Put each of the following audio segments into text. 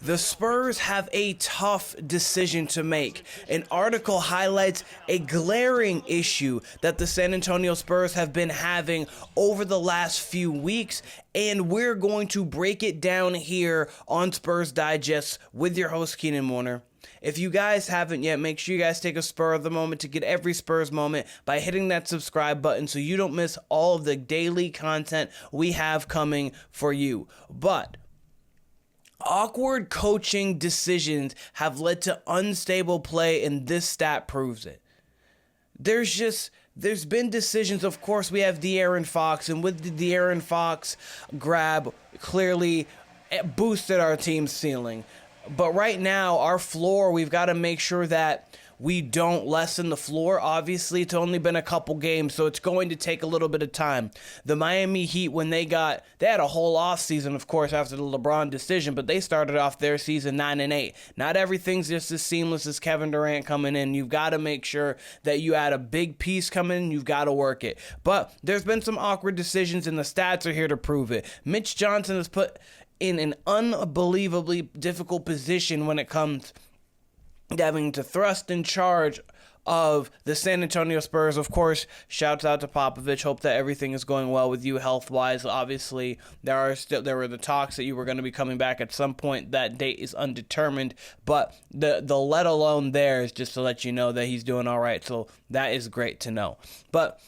The Spurs have a tough decision to make. An article highlights a glaring issue that the San Antonio Spurs have been having over the last few weeks, and we're going to break it down here on Spurs Digest with your host, Keenan Warner. If you guys haven't yet, make sure you guys take a spur of the moment to get every Spurs moment by hitting that subscribe button so you don't miss all of the daily content we have coming for you. But awkward coaching decisions have led to unstable play, and this stat proves it. There's been decisions. Of course, we have De'Aaron Fox, and with the De'Aaron Fox grab, clearly it boosted our team's ceiling. But right now, our floor, we've got to make sure that we don't lessen the floor. Obviously, it's only been a couple games, so it's going to take a little bit of time. The Miami Heat, when they had a whole offseason, of course, after the LeBron decision, but they started off their season 9-8. Not everything's just as seamless as Kevin Durant coming in. You've got to make sure that you add a big piece coming in. You've got to work it. But there's been some awkward decisions, and the stats are here to prove it. Mitch Johnson has put in an unbelievably difficult position when it comes to having to thrust in charge of the San Antonio Spurs. Of course, shouts out to Popovich. Hope that everything is going well with you health-wise. Obviously, there were the talks that you were going to be coming back at some point. That date is undetermined, but the let alone there is just to let you know that he's doing all right. So that is great to know. But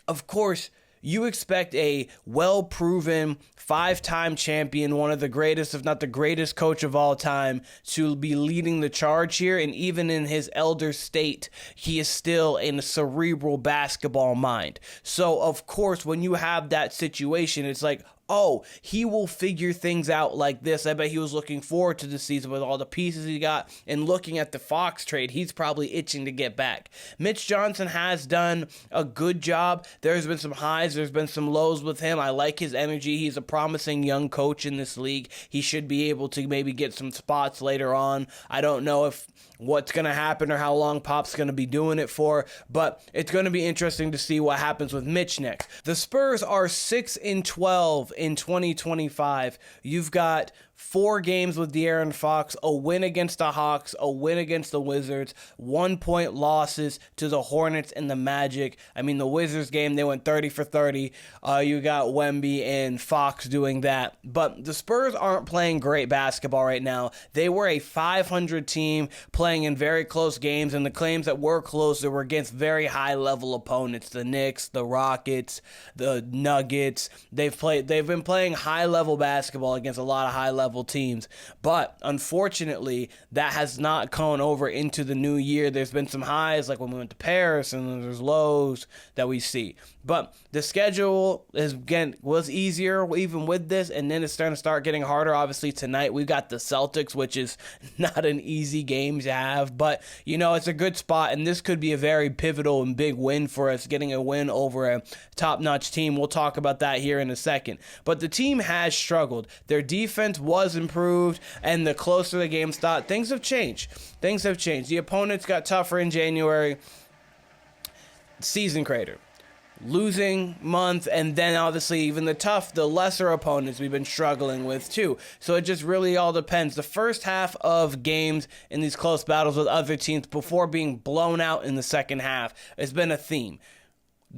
of course, you expect a well-proven, five-time champion, one of the greatest, if not the greatest coach of all time, to be leading the charge here. And even in his elder state, he is still in a cerebral basketball mind. So, of course, when you have that situation, it's like, oh, he will figure things out like this. I bet he was looking forward to the season with all the pieces he got, and looking at the Fox trade, he's probably itching to get back. Mitch Johnson has done a good job. There's been some highs, there's been some lows with him. I like his energy. He's a promising young coach in this league. He should be able to maybe get some spots later on. I don't know if what's going to happen or how long Pop's going to be doing it for, but it's going to be interesting to see what happens with Mitch next. The Spurs are 6-12 in 2025. You've got 4 games with De'Aaron Fox, a win against the Hawks, a win against the Wizards, 1-point losses to the Hornets and the Magic. I mean, the Wizards game, they went 30 for 30. You got Wemby and Fox doing that. But the Spurs aren't playing great basketball right now. They were a 500 team playing in very close games, and the claims that were closer were against very high-level opponents. The Knicks, the Rockets, the Nuggets. They've been playing high-level basketball against a lot of high-level teams, but unfortunately that has not gone over into the new year. There's been some highs like when we went to Paris, and then there's lows that we see, but the schedule was easier even with this, and then it's starting to start getting harder. Obviously tonight we've got the Celtics, which is not an easy game to have, but it's a good spot, and this could be a very pivotal and big win for us, getting a win over a top-notch team. We'll talk about that here in a second, but the team has struggled. Their defense was improved, and the closer the games got, things have changed. The opponents got tougher in January. Season crater. Losing month, and then obviously even the lesser opponents we've been struggling with too. So it just really all depends. The first half of games in these close battles with other teams before being blown out in the second half has been a theme.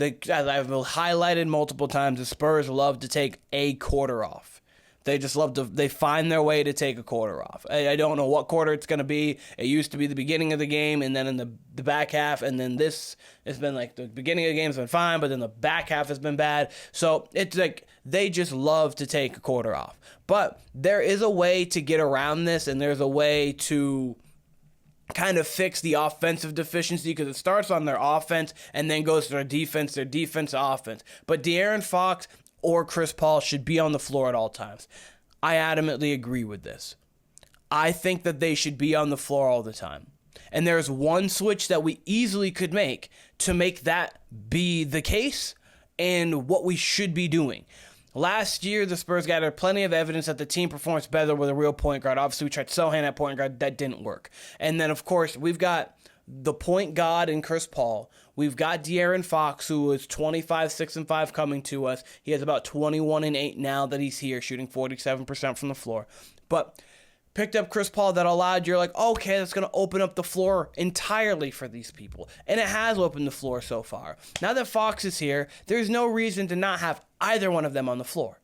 As I've highlighted multiple times, the Spurs love to take a quarter off. They just they find their way to take a quarter off. I don't know what quarter it's going to be. It used to be the beginning of the game, and then in the back half, and then this has been like the beginning of the game's been fine, but then the back half has been bad. So it's like they just love to take a quarter off. But there is a way to get around this, and there's a way to kind of fix the offensive deficiency, because it starts on their offense and then goes to their defense to offense. But De'Aaron Fox or Chris Paul should be on the floor at all times. I adamantly agree with this. I think that they should be on the floor all the time. And there's one switch that we easily could make to make that be the case and what we should be doing. Last year, the Spurs gathered plenty of evidence that the team performs better with a real point guard. Obviously, we tried Sochan at point guard. That didn't work. And then, of course, we've got the point guard in Chris Paul. We've got De'Aaron Fox, who is 25, 6-5 coming to us. He has about 21-8 now that he's here, shooting 47% from the floor. But picked up Chris Paul that allowed, you're like, okay, that's going to open up the floor entirely for these people. And it has opened the floor so far. Now that Fox is here, there's no reason to not have either one of them on the floor.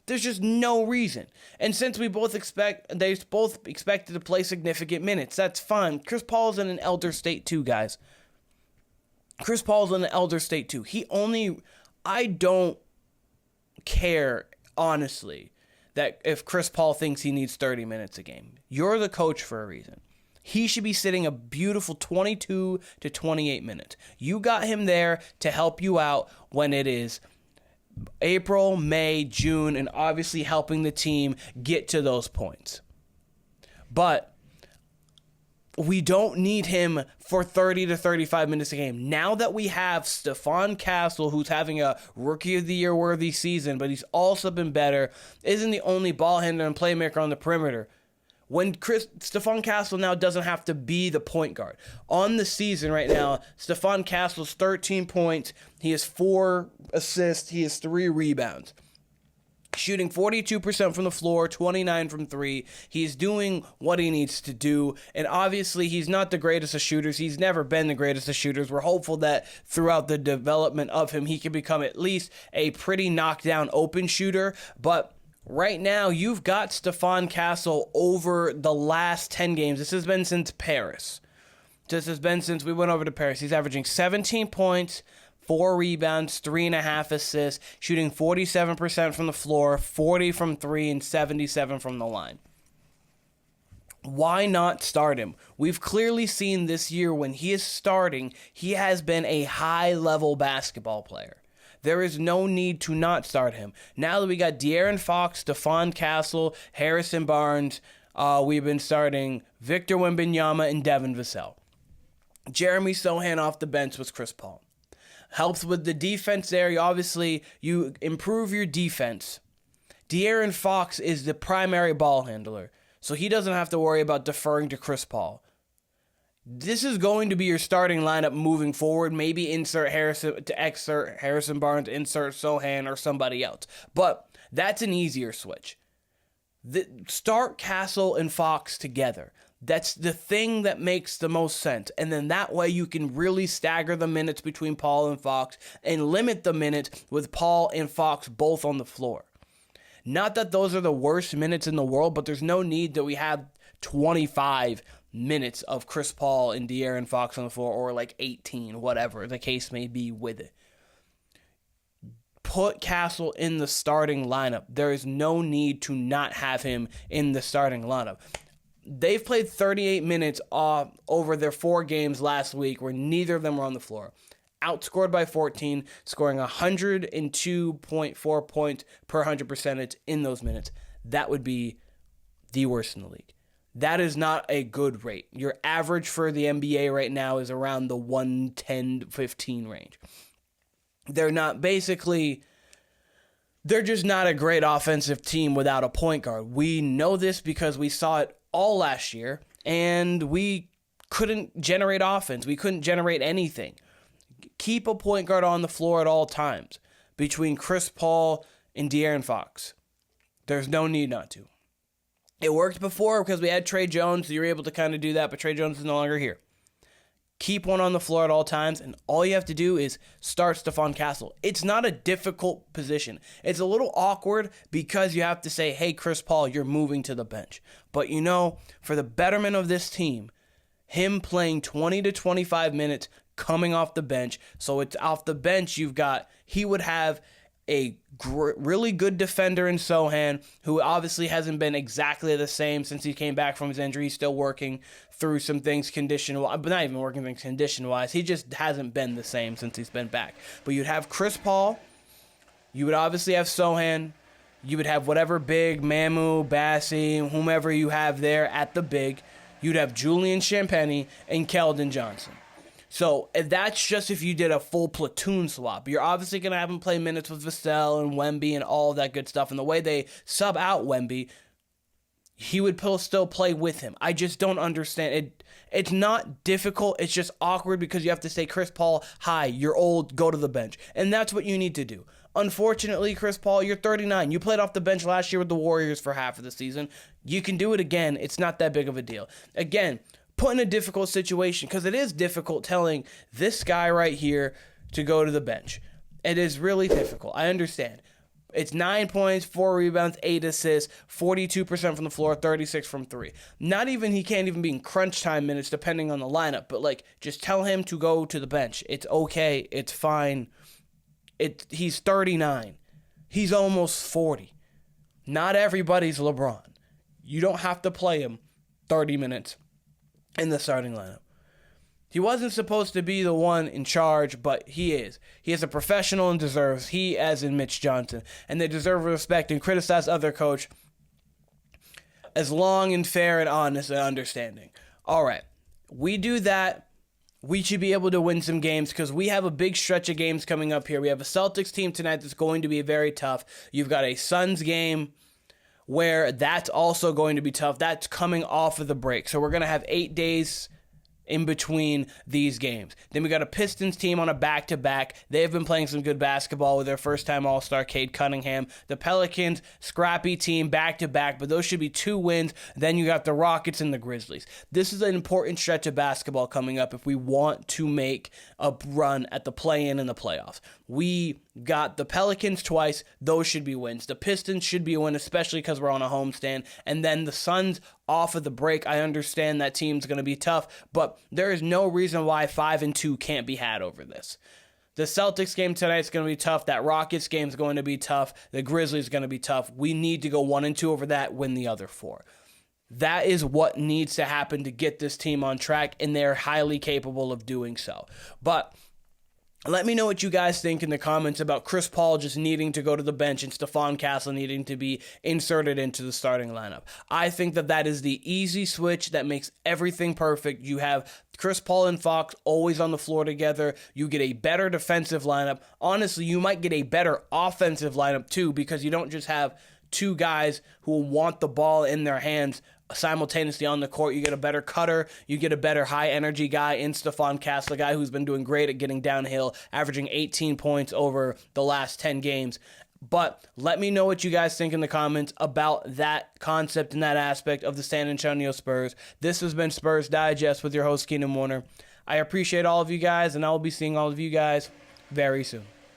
There's just no reason. And since they both expected to play significant minutes, that's fine. Chris Paul's in an elder state too, guys. Chris Paul's in an elder state too. I don't care, honestly, that if Chris Paul thinks he needs 30 minutes a game. You're the coach for a reason. He should be sitting a beautiful 22 to 28 minutes. You got him there to help you out when it is April, May, June, and obviously helping the team get to those points. But we don't need him for 30 to 35 minutes a game. Now that we have Stephon Castle, who's having a Rookie of the Year worthy season, but he's also been better, isn't the only ball handler and playmaker on the perimeter. When Stephon Castle now doesn't have to be the point guard. On the season right now, Stephon Castle's 13 points. He has 4 assists. He has 3 rebounds. Shooting 42% from the floor, 29 from 3. He's doing what he needs to do. And obviously, he's not the greatest of shooters. He's never been the greatest of shooters. We're hopeful that throughout the development of him, he can become at least a pretty knockdown open shooter. But right now, you've got Stephon Castle over the last 10 games. This has been since Paris. This has been since we went over to Paris. He's averaging 17 points, 4 rebounds, 3.5 assists, shooting 47% from the floor, 40 from 3, and 77 from the line. Why not start him? We've clearly seen this year when he is starting, he has been a high-level basketball player. There is no need to not start him. Now that we got De'Aaron Fox, Stephon Castle, Harrison Barnes, we've been starting Victor Wembanyama and Devin Vassell. Jeremy Sochan off the bench was Chris Paul. Helps with the defense there. You improve your defense. De'Aaron Fox is the primary ball handler, so he doesn't have to worry about deferring to Chris Paul. This is going to be your starting lineup moving forward. Maybe exert Harrison Barnes, insert Sochan or somebody else. But that's an easier switch. Start Castle and Fox together. That's the thing that makes the most sense. And then that way you can really stagger the minutes between Paul and Fox and limit the minutes with Paul and Fox both on the floor. Not that those are the worst minutes in the world, but there's no need that we have 25 minutes of Chris Paul and De'Aaron Fox on the floor, or like 18, whatever the case may be with it. Put Castle in the starting lineup. There is no need to not have him in the starting lineup. They've played 38 minutes over their 4 games last week where neither of them were on the floor. Outscored by 14, scoring 102.4 points per 100 percentage in those minutes. That would be the worst in the league. That is not a good rate. Your average for the NBA right now is around the 110-15 range. They're just not a great offensive team without a point guard. We know this because we saw it all last year, and we couldn't generate offense. We couldn't generate anything. Keep a point guard on the floor at all times between Chris Paul and De'Aaron Fox. There's no need not to. It worked before because we had Trey Jones, so you were able to kind of do that, but Trey Jones is no longer here. Keep one on the floor at all times, and all you have to do is start Stephon Castle. It's not a difficult position. It's a little awkward because you have to say, hey, Chris Paul, you're moving to the bench. But for the betterment of this team, him playing 20 to 25 minutes coming off the bench, so it's off the bench he would have a really good defender in Sochan, who obviously hasn't been exactly the same since he came back from his injury. He's still working through some things condition-wise, but not even working things condition-wise. He just hasn't been the same since he's been back. But you'd have Chris Paul. You would obviously have Sochan. You would have whatever big, Mamu, Bassi, whomever you have there at the big. You'd have Julian Champagnie and Keldon Johnson. So that's just if you did a full platoon swap. You're obviously going to have him play minutes with Vassell and Wemby and all that good stuff. And the way they sub out Wemby, he would still play with him. I just don't understand it. It's not difficult. It's just awkward because you have to say, Chris Paul, hi, you're old, go to the bench. And that's what you need to do. Unfortunately, Chris Paul, you're 39. You played off the bench last year with the Warriors for half of the season. You can do it again. It's not that big of a deal. Again, put in a difficult situation, because it is difficult telling this guy right here to go to the bench. It is really difficult. I understand. It's 9 points, 4 rebounds, 8 assists, 42% from the floor, 36 from 3. He can't even be in crunch time minutes depending on the lineup, but like, just tell him to go to the bench. It's okay. It's fine. He's 39. He's almost 40. Not everybody's LeBron. You don't have to play him 30 minutes in the starting lineup. He wasn't supposed to be the one in charge, but he is. He is a professional and deserves, he as in Mitch Johnson, and they deserve respect and criticize other coach as long and fair and honest and understanding. All right, we do that. We should be able to win some games because we have a big stretch of games coming up here. We have a Celtics team tonight that's going to be very tough. You've got a Suns game where that's also going to be tough. That's coming off of the break. So we're going to have 8 days in between these games. Then we got a Pistons team on a back-to-back. They've been playing some good basketball with their first-time All-Star Cade Cunningham. The Pelicans, scrappy team, back-to-back, but those should be 2 wins. Then you got the Rockets and the Grizzlies. This is an important stretch of basketball coming up if we want to make a run at the play-in and the playoffs. We got the Pelicans twice. Those should be wins. The Pistons should be a win, especially because we're on a homestand. And then the Suns off of the break. I understand that team's going to be tough, but there is no reason why 5-2 can't be had over this. The Celtics game tonight is going to be tough. That Rockets game is going to be tough. The Grizzlies is going to be tough. We need to go 1-2 over that, win the other 4. That is what needs to happen to get this team on track, and they're highly capable of doing so. But let me know what you guys think in the comments about Chris Paul just needing to go to the bench and Stephon Castle needing to be inserted into the starting lineup. I think that is the easy switch that makes everything perfect. You have Chris Paul and Fox always on the floor together. You get a better defensive lineup. Honestly, you might get a better offensive lineup too, because you don't just have 2 guys who want the ball in their hands simultaneously on the court. You get a better cutter. You get a better high-energy guy in Stephon Castle, a guy who's been doing great at getting downhill, averaging 18 points over the last 10 games. But let me know what you guys think in the comments about that concept and that aspect of the San Antonio Spurs. This has been Spurs Digest with your host, Keenan Warner. I appreciate all of you guys, and I will be seeing all of you guys very soon.